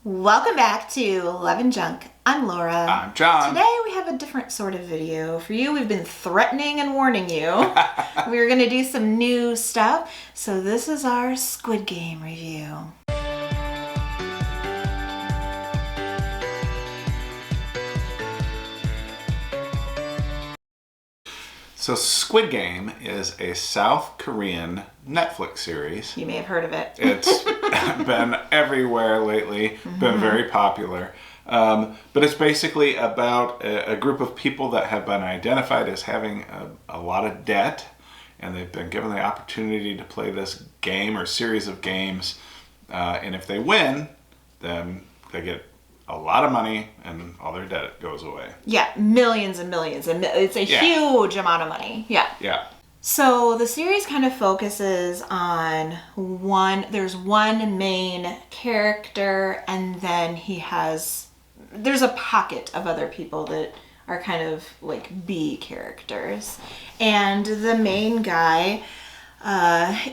Welcome back to Love and Junk. I'm Laura. I'm John. Today we have a different sort of video for you. We've been threatening and warning you. We're going to do some new stuff. So this is our Squid Game review. So Squid Game is a South Korean Netflix series. You may have heard of it. It's been everywhere lately, been very popular. But it's basically about a group of people that have been identified as having a lot of debt, and they've been given the opportunity to play this game or series of games. And if they win, then they get a lot of money and all their debt goes away. Yeah, millions and millions. And it's a huge amount of money. Yeah. So the series kind of focuses on there's one main character, and then there's a pocket of other people that are kind of like B characters. And the main guy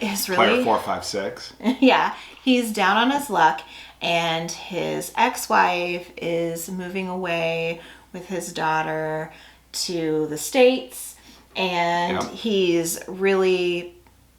is really... Player 456. Yeah, he's down on his luck, and his ex-wife is moving away with his daughter to the States, and he's really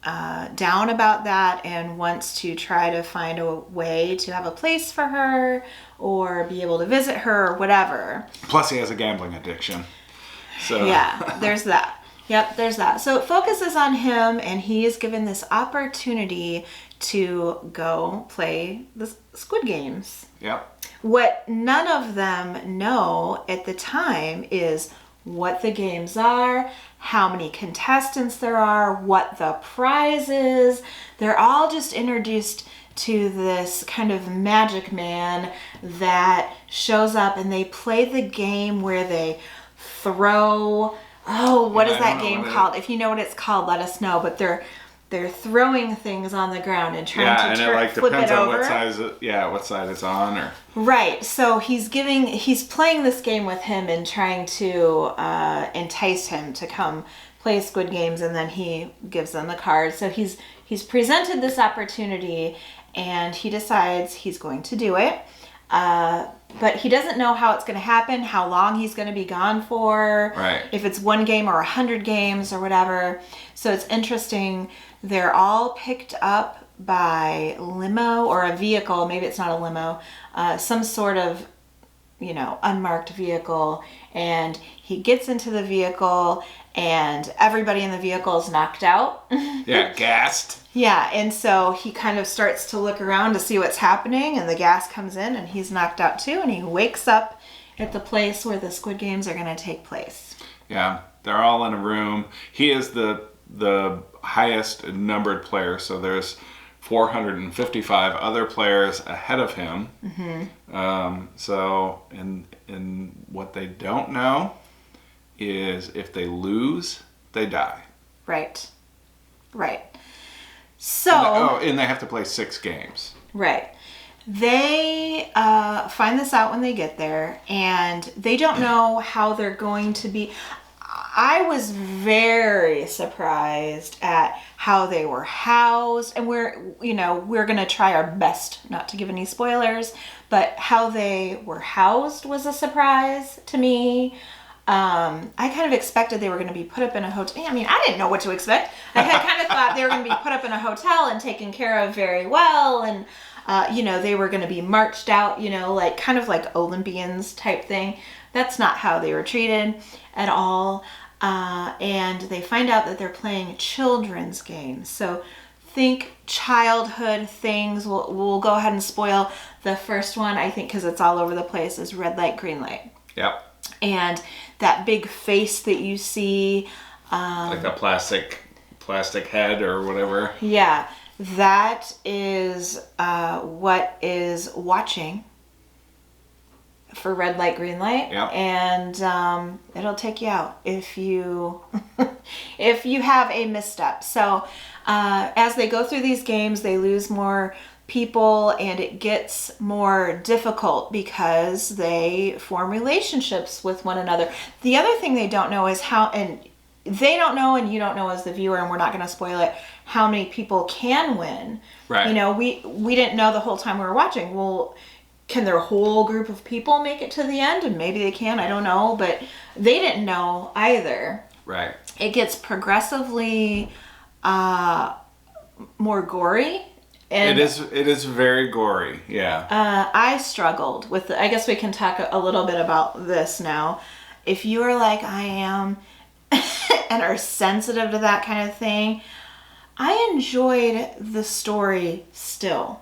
down about that and wants to try to find a way to have a place for her or be able to visit her or whatever. Plus he has a gambling addiction. So yeah, there's that. Yep, there's that. So it focuses on him, and he is given this opportunity to go play the Squid Games. Yep. What none of them know at the time is what the games are, how many contestants there are, what the prize is. They're all just introduced to this kind of magic man that shows up, and they play the game where they throw... Oh, what is that game called? If you know what it's called, let us know. But they're throwing things on the ground and trying to flip it over. What side it's on, or right. So he's playing this game with him and trying to entice him to come play Squid Games, and then he gives them the card. So he's presented this opportunity, and he decides he's going to do it. But he doesn't know how it's going to happen, how long he's going to be gone for, if it's one game or 100 games or whatever. So it's interesting. They're all picked up by limo or a vehicle. Maybe it's not a limo, some sort of, unmarked vehicle. And he gets into the vehicle, and everybody in the vehicle is knocked out. Yeah, gassed. Yeah, and so he kind of starts to look around to see what's happening, and the gas comes in, and he's knocked out too, and he wakes up at the place where the Squid Games are going to take place. Yeah, they're all in a room. He is the highest numbered player, so there's 455 other players ahead of him. So, and what they don't know is if they lose, they die. Right. So... And they have to play 6 games. Right. They find this out when they get there, and they don't know how they're going to be... I was very surprised at how they were housed, and we're going to try our best not to give any spoilers, but how they were housed was a surprise to me. I kind of expected they were going to be put up in a hotel. I mean, I didn't know what to expect. I had kind of thought they were going to be put up in a hotel and taken care of very well, and they were going to be marched out, kind of like Olympians type thing. That's not how they were treated at all. And they find out that they're playing children's games. So think childhood things. We'll go ahead and spoil the first one, I think, because it's all over the place, is red light, green light. Yep. And that big face that you see. Like a plastic head or whatever. Yeah. That is what is watching for red light, green light. Yep. And it'll take you out if you have a misstep. So as they go through these games, they lose more people, and it gets more difficult because they form relationships with one another. The other thing they don't know is how, and they don't know, and you don't know as the viewer, and we're not going to spoil it, how many people can win. Right. We didn't know the whole time we were watching. Well, can their whole group of people make it to the end? And maybe they can, I don't know, but they didn't know either. Right. It gets progressively more gory. And it is very gory, yeah. I struggled with I guess we can talk a little bit about this now. If you are like I am and are sensitive to that kind of thing, I enjoyed the story still.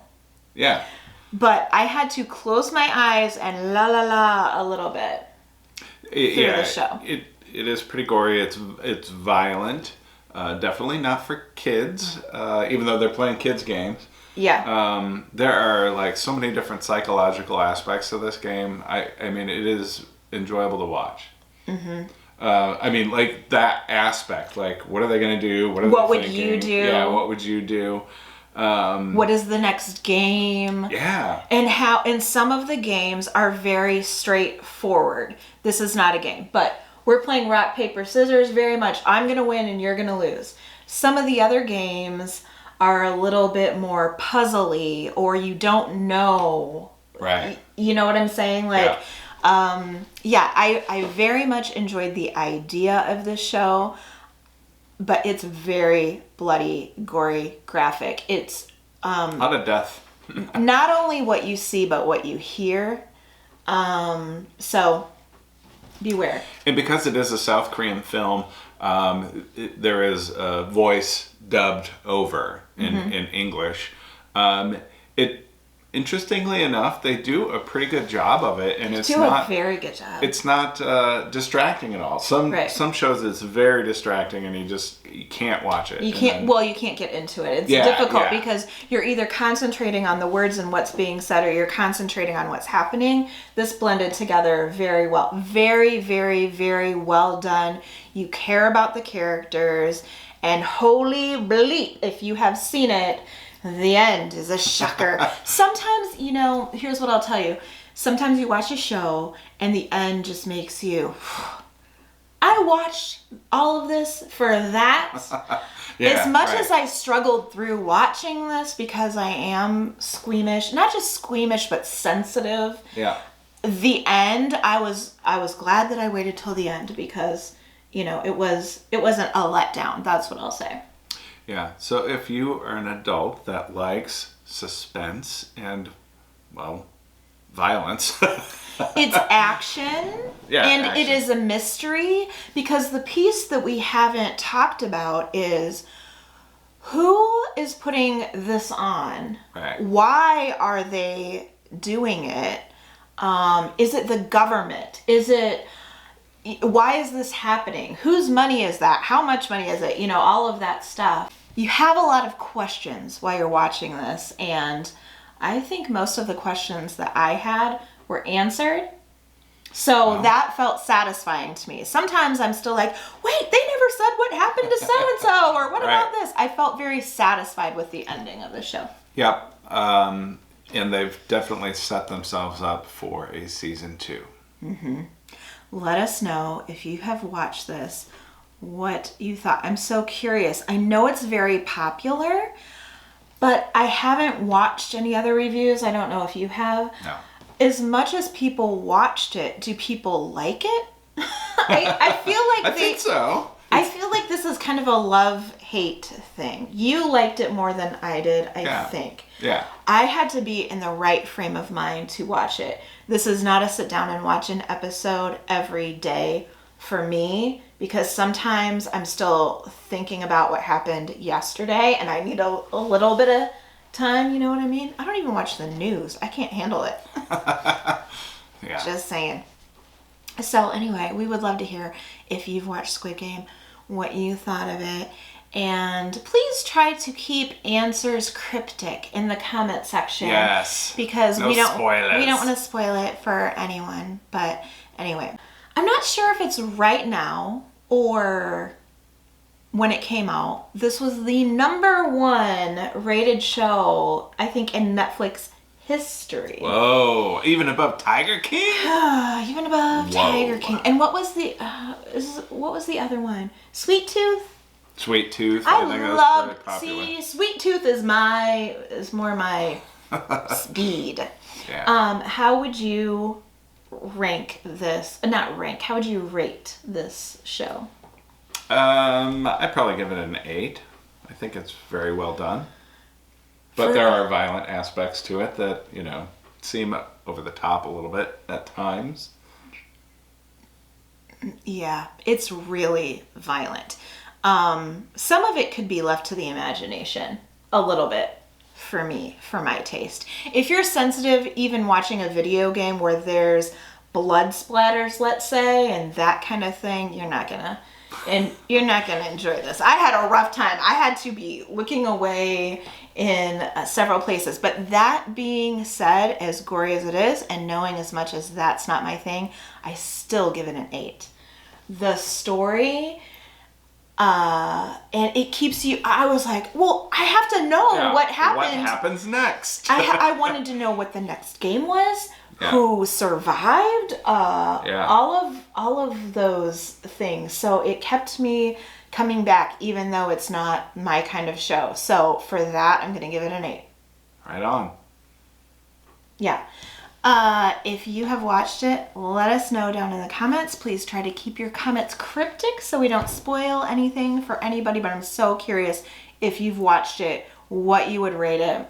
Yeah. But I had to close my eyes and la la la a little bit through the show. It is pretty gory. It's violent. Definitely not for kids, even though they're playing kids games. Yeah. There are like so many different psychological aspects of this game. I mean, it is enjoyable to watch. Mm-hmm. I mean, like that aspect, like what are they going to do? What would you do? Yeah, what would you do? What is the next game? Yeah. And how, and some of the games are very straightforward. This is not a game, but we're playing rock, paper, scissors very much. I'm going to win and you're going to lose. Some of the other games are a little bit more puzzly, or you don't know. Right. You know what I'm saying? Like, I very much enjoyed the idea of this show, but it's very bloody, gory, graphic. It's a lot of death. not only what you see, but what you hear. So beware. And because it is a South Korean film, there is a voice dubbed over in English. Interestingly enough, they do a pretty good job of it, and it's not a very good job. It's not distracting at all. Some shows it's very distracting, and you can't watch it. You can't get into it. It's difficult because you're either concentrating on the words and what's being said, or you're concentrating on what's happening. This blended together very well. Very, very, very well done. You care about the characters, and holy bleep, if you have seen it, the end is a shocker. Sometimes, here's what I'll tell you. Sometimes you watch a show and the end just makes you, I watched all of this for that. As much as I struggled through watching this because I am squeamish, not just squeamish, but sensitive. Yeah. The end, I was glad that I waited till the end because, it wasn't a letdown. That's what I'll say. Yeah, so if you are an adult that likes suspense and, well, violence. It's action. Yeah, and action. It is a mystery, because the piece that we haven't talked about is who is putting this on? Right. Why are they doing it? Is it the government? Why is this happening? Whose money is that? How much money is it? All of that stuff. You have a lot of questions while you're watching this, and I think most of the questions that I had were answered. So that felt satisfying to me. Sometimes I'm still like, wait, they never said what happened to so-and-so, or what about this? I felt very satisfied with the ending of the show. Yep. And they've definitely set themselves up for a season 2. Mm-hmm. Let us know if you have watched this, what you thought. I'm so curious. I know it's very popular, but I haven't watched any other reviews. I don't know if you have. No. As much as people watched it, do people like it? I feel like I think so. I feel like this is kind of a love-hate thing. You liked it more than I did, I think. Yeah. I had to be in the right frame of mind to watch it. This is not a sit down and watch an episode every day for me, because sometimes I'm still thinking about what happened yesterday and I need a little bit of time, you know what I mean? I don't even watch the news. I can't handle it. Yeah. Just saying. So anyway, we would love to hear if you've watched Squid Game, what you thought of it. And please try to keep answers cryptic in the comment section. Yes. Because no we don't spoilers. want to spoil it for anyone. But anyway, I'm not sure if it's right now or when it came out. This was the #1 rated show, I think, in Netflix history. Whoa, even above Tiger King? Even above Tiger King. And what was the other one? Sweet Tooth? Sweet Tooth. I think that love, was pretty popular. Sweet Tooth is more my speed. Yeah. How would you rank this? Not rank. How would you rate this show? I'd probably give it an 8. I think it's very well done. But there are violent aspects to it that, seem over the top a little bit at times. Yeah, it's really violent. Some of it could be left to the imagination a little bit for me, for my taste. If you're sensitive, even watching a video game where there's blood splatters, let's say, and that kind of thing, you're not gonna enjoy this. I had a rough time. I had to be looking away in several places. But that being said, as gory as it is, and knowing as much as that's not my thing, I still give it an 8. The story, and it keeps you, I was like, well, I have to know what happened. What happens next? I wanted to know what the next game was, who survived, all of those things. So it kept me coming back, even though it's not my kind of show. So for that, I'm going to give it an 8. Right on. Yeah. If you have watched it, let us know down in the comments. Please try to keep your comments cryptic so we don't spoil anything for anybody. But I'm so curious if you've watched it, what you would rate it.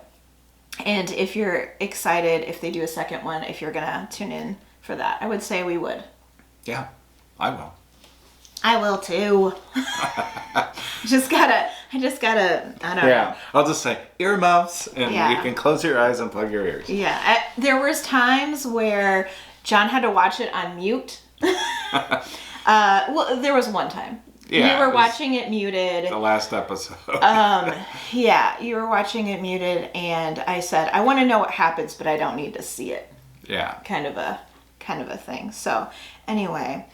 And if you're excited, if they do a second one, if you're going to tune in for that. I would say we would. Yeah, I will. I will too. I just gotta, I don't know. I'll just say earmuffs and you can close your eyes and plug your ears. Yeah, there was times where John had to watch it on mute. Well, there was one time. Yeah, you were watching it muted. The last episode. Yeah, you were watching it muted, and I said, I want to know what happens, but I don't need to see it. Yeah. Kind of a thing. So, anyway,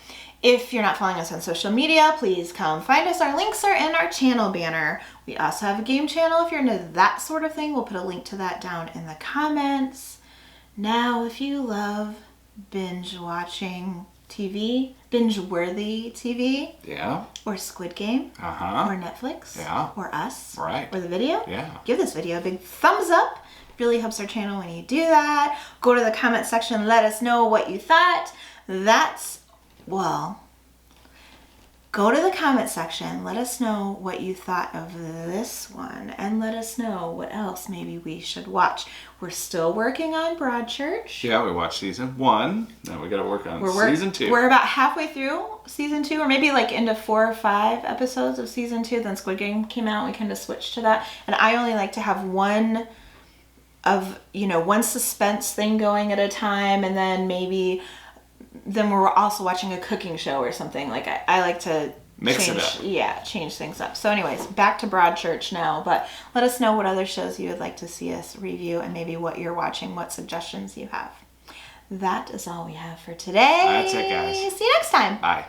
if you're not following us on social media, please come find us. Our links are in our channel banner. We also have a game channel if you're into that sort of thing. We'll put a link to that down in the comments. Now, if you love binge watching TV, binge-worthy TV, or Squid Game, or Netflix, or us, or the video, give this video a big thumbs up. It really helps our channel when you do that. Go to the comment section, let us know what you thought. Go to the comment section, let us know what you thought of this one, and let us know what else maybe we should watch. We're still working on Broadchurch. Yeah, we watched season 1. Now we got to work on season 2. We're about halfway through season 2, or maybe like into 4 or 5 episodes of season 2. Then Squid Game came out, and we kind of switched to that. And I only like to have one suspense thing going at a time, and then then we're also watching a cooking show or something. Like I like to mix it up. Yeah, change things up. So anyways, back to Broadchurch now, but let us know what other shows you would like to see us review and maybe what you're watching, what suggestions you have. That is all we have for today. That's it, guys. See you next time. Bye.